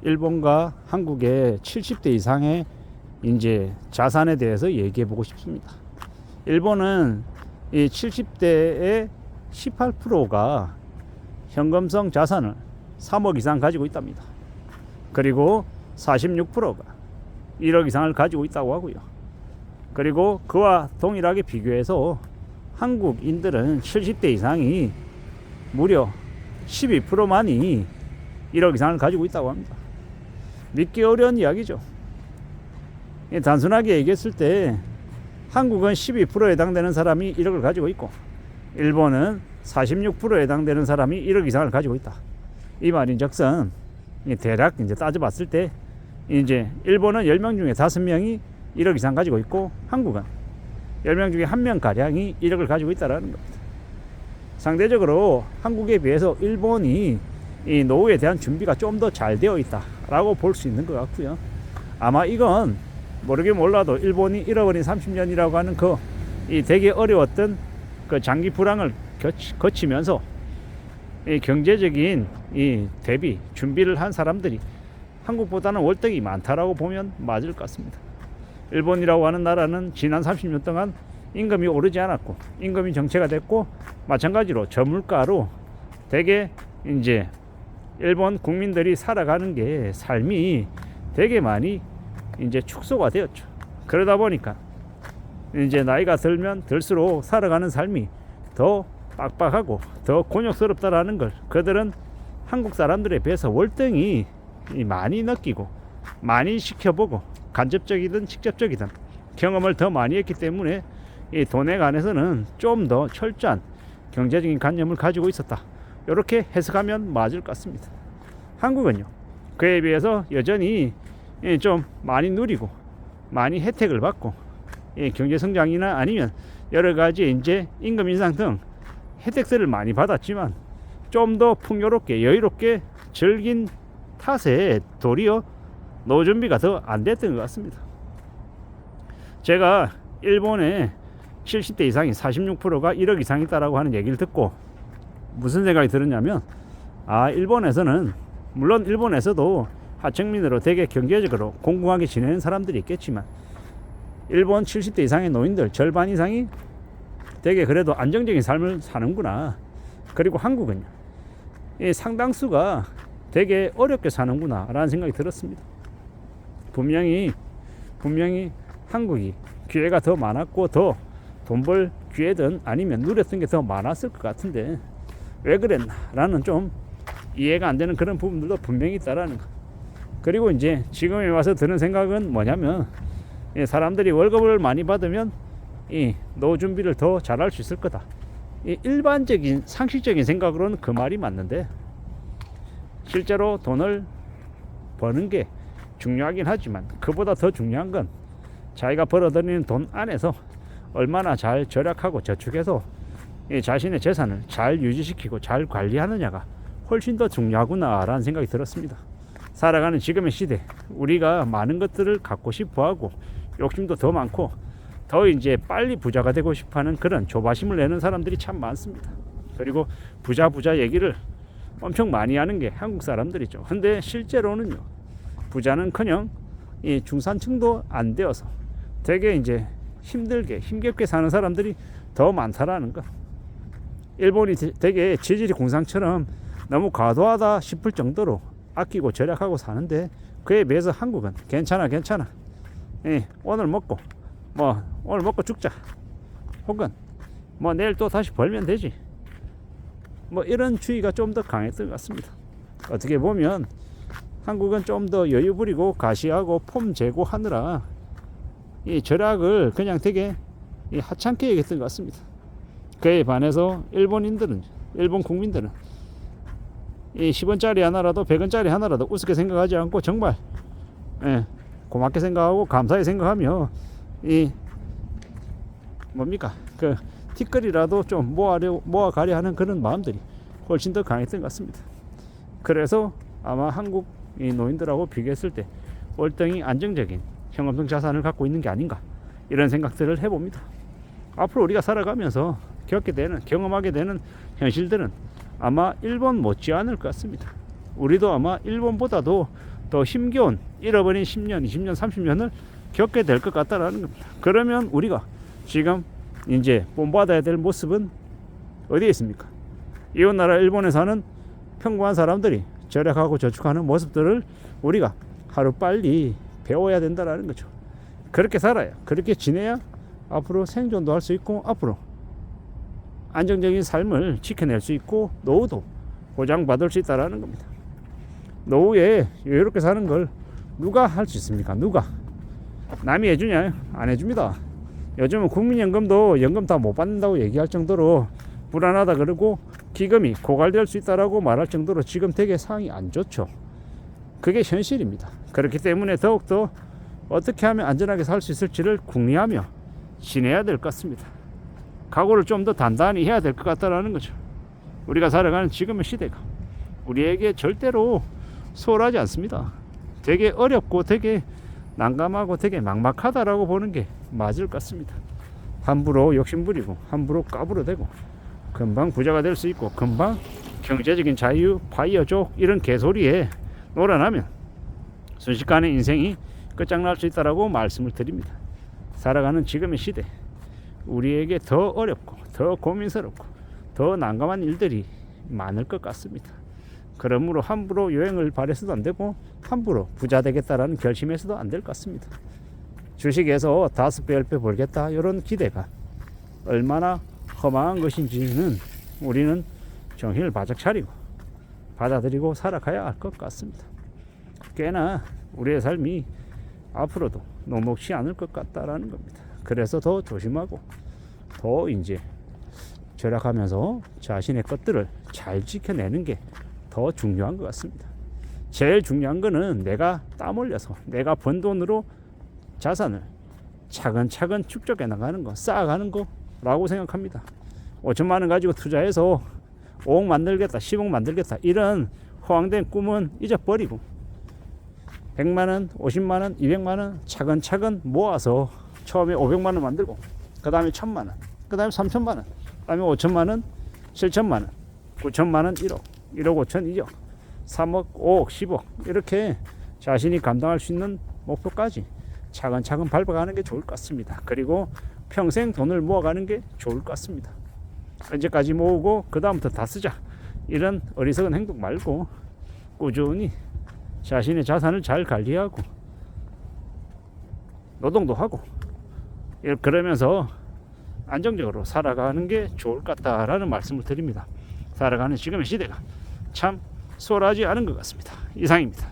일본과 한국의 70대 이상의 이제 자산에 대해서 얘기해 보고 싶습니다. 일본은 이 70대의 18%가 현금성 자산을 3억 이상 가지고 있답니다. 그리고 46%가 1억 이상을 가지고 있다고 하고요. 그리고 그와 동일하게 비교해서 한국인들은 70대 이상이 무려 12%만이 1억 이상을 가지고 있다고 합니다. 믿기 어려운 이야기죠. 단순하게 얘기했을 때 한국은 12%에 해당되는 사람이 1억을 가지고 있고 일본은 46%에 해당되는 사람이 1억 이상을 가지고 있다. 이 말인즉슨 대략 이제 따져봤을 때 이제 일본은 10명 중에 5명이 1억 이상 가지고 있고 한국은 10명 중에 1명 가량이 1억을 가지고 있다라는 겁니다. 상대적으로 한국에 비해서 일본이 이 노후에 대한 준비가 좀 더 잘 되어 있다라고 볼 수 있는 것 같고요. 아마 이건 모르긴 몰라도 일본이 잃어버린 30년이라고 하는 이 되게 어려웠던 그 장기 불황을 거치면서 이 경제적인 이 대비 준비를 한 사람들이 한국보다는 월등히 많다라고 보면 맞을 것 같습니다. 일본이라고 하는 나라는 지난 30년 동안 임금이 오르지 않았고 임금이 정체가 됐고 마찬가지로 저물가로 되게 이제 일본 국민들이 살아가는 게 삶이 되게 많이 이제 축소가 되었죠. 그러다 보니까 이제 나이가 들면 들수록 살아가는 삶이 더 빡빡하고 더 곤욕스럽다라는 걸 그들은 한국 사람들에 비해서 월등히 많이 느끼고 많이 지켜보고 간접적이든 직접적이든 경험을 더 많이 했기 때문에 이 돈에 관해서는 좀 더 철저한 경제적인 관념을 가지고 있었다. 이렇게 해석하면 맞을 것 같습니다. 한국은요, 그에 비해서 여전히 좀 많이 누리고 많이 혜택을 받고 경제 성장이나 아니면 여러 가지 이제 임금 인상 등 혜택들을 많이 받았지만 좀 더 풍요롭게 여유롭게 즐긴 탓에 도리어 노후 준비가 더 안 됐던 것 같습니다. 제가 일본의 70대 이상이 46%가 1억 이상이다라고 하는 얘기를 듣고 무슨 생각이 들었냐면 일본에서는 물론 일본에서도 하층민으로 되게 경제적으로 공공하게 지내는 사람들이 있겠지만 일본 70대 이상의 노인들 절반 이상이 되게 그래도 안정적인 삶을 사는구나. 그리고 한국은요, 이 상당수가 되게 어렵게 사는구나 라는 생각이 들었습니다. 분명히 한국이 기회가 더 많았고 더 돈 벌 기회든 아니면 누렸던 게 더 많았을 것 같은데 왜 그랬나 라는 좀 이해가 안 되는 그런 부분들도 분명히 있다라는 거. 그리고 이제 지금에 와서 드는 생각은 뭐냐면 사람들이 월급을 많이 받으면 이 노후 준비를 더 잘할 수 있을 거다. 이 일반적인 상식적인 생각으로는 그 말이 맞는데 실제로 돈을 버는 게 중요하긴 하지만 그보다 더 중요한 건 자기가 벌어들이는 돈 안에서 얼마나 잘 절약하고 저축해서 자신의 재산을 잘 유지시키고 잘 관리하느냐가 훨씬 더 중요하구나 라는 생각이 들었습니다. 살아가는 지금의 시대 우리가 많은 것들을 갖고 싶어하고 욕심도 더 많고 더 이제 빨리 부자가 되고 싶어하는 그런 조바심을 내는 사람들이 참 많습니다. 그리고 부자 얘기를 엄청 많이 하는 게 한국 사람들이죠. 근데 실제로는요, 부자는커녕 이 중산층도 안 되어서 되게 이제 힘겹게 사는 사람들이 더 많다라는 거. 일본이 되게 지질이 공상처럼 너무 과도하다 싶을 정도로 아끼고 절약하고 사는데 그에 비해서 한국은 괜찮아 오늘 먹고 죽자 혹은 내일 또 다시 벌면 되지 이런 주의가 좀 더 강했던 것 같습니다. 어떻게 보면 한국은 좀 더 여유 부리고 가시하고 폼 재고 하느라 이 절약을 그냥 되게 하찮게 얘기했던 것 같습니다. 그에 반해서 일본 국민들은 이 10원짜리 하나라도 100원짜리 하나라도 우습게 생각하지 않고 정말 고맙게 생각하고 감사히 생각하며 그 티끌이라도 좀 모아가려 하는 그런 마음들이 훨씬 더 강했던 것 같습니다. 그래서 아마 한국 노인들하고 비교했을 때 월등히 안정적인 현금성 자산을 갖고 있는 게 아닌가 이런 생각들을 해봅니다. 앞으로 우리가 살아가면서 경험하게 되는 현실들은 아마 일본 못지않을 것 같습니다. 우리도 아마 일본보다도 더 힘겨운 잃어버린 10년, 20년, 30년을 겪게 될 것 같다라는 겁니다. 그러면 우리가 지금 이제 본받아야 될 모습은 어디에 있습니까? 이웃나라 일본에 사는 평범한 사람들이 절약하고 저축하는 모습들을 우리가 하루빨리 배워야 된다라는 거죠. 그렇게 살아야, 그렇게 지내야 앞으로 생존도 할 수 있고 앞으로 안정적인 삶을 지켜낼 수 있고 노후도 보장받을 수 있다라는 겁니다. 노후에 여유롭게 사는 걸 누가 할 수 있습니까? 누가? 남이 해주냐? 안 해줍니다. 요즘은 국민연금도 연금 다 못 받는다고 얘기할 정도로 불안하다 그러고 기금이 고갈될 수 있다라고 말할 정도로 지금 되게 상황이 안 좋죠. 그게 현실입니다. 그렇기 때문에 더욱더 어떻게 하면 안전하게 살 수 있을지를 궁리하며 지내야 될 것 같습니다. 각오를 좀 더 단단히 해야 될 것 같다라는 거죠. 우리가 살아가는 지금의 시대가 우리에게 절대로 소홀하지 않습니다. 되게 어렵고 되게 난감하고 되게 막막하다라고 보는 게 맞을 것 같습니다. 함부로 욕심부리고 함부로 까불어대고 금방 부자가 될 수 있고 금방 경제적인 자유, 파이어족 이런 개소리에 놀아나면 순식간에 인생이 끝장날 수 있다라고 말씀을 드립니다. 살아가는 지금의 시대 우리에게 더 어렵고 더 고민스럽고 더 난감한 일들이 많을 것 같습니다. 그러므로 함부로 여행을 바래서도 안 되고 함부로 부자 되겠다라는 결심에서도 안 될 것 같습니다. 주식에서 5배, 10배 벌겠다 이런 기대가 얼마나 허망한 것인지는 우리는 정신을 바짝 차리고 받아들이고 살아가야 할 것 같습니다. 꽤나 우리의 삶이 앞으로도 녹록지 않을 것 같다라는 겁니다. 그래서 더 조심하고 더 이제 절약하면서 자신의 것들을 잘 지켜내는 게 더 중요한 것 같습니다. 제일 중요한 거는 내가 땀 흘려서 내가 번 돈으로 자산을 차근차근 축적해 나가는 거, 쌓아가는 거라고 생각합니다. 5천만 원 가지고 투자해서 5억 만들겠다, 10억 만들겠다 이런 허황된 꿈은 잊어버리고 100만 원, 50만 원, 200만 원 차근차근 모아서 처음에 500만 원 만들고 그 다음에 1000만 원, 그 다음에 3000만 원, 그 다음에 5천만 원, 7천만 원, 9천만 원, 1억, 1억 5천, 2억, 3억, 5억, 10억 이렇게 자신이 감당할 수 있는 목표까지 차근차근 밟아가는 게 좋을 것 같습니다. 그리고 평생 돈을 모아가는 게 좋을 것 같습니다. 언제까지 모으고 그 다음부터 다 쓰자 이런 어리석은 행동 말고 꾸준히 자신의 자산을 잘 관리하고 노동도 하고 그러면서 안정적으로 살아가는 게 좋을 것 같다라는 말씀을 드립니다. 살아가는 지금의 시대가 참 수월하지 않은 것 같습니다. 이상입니다.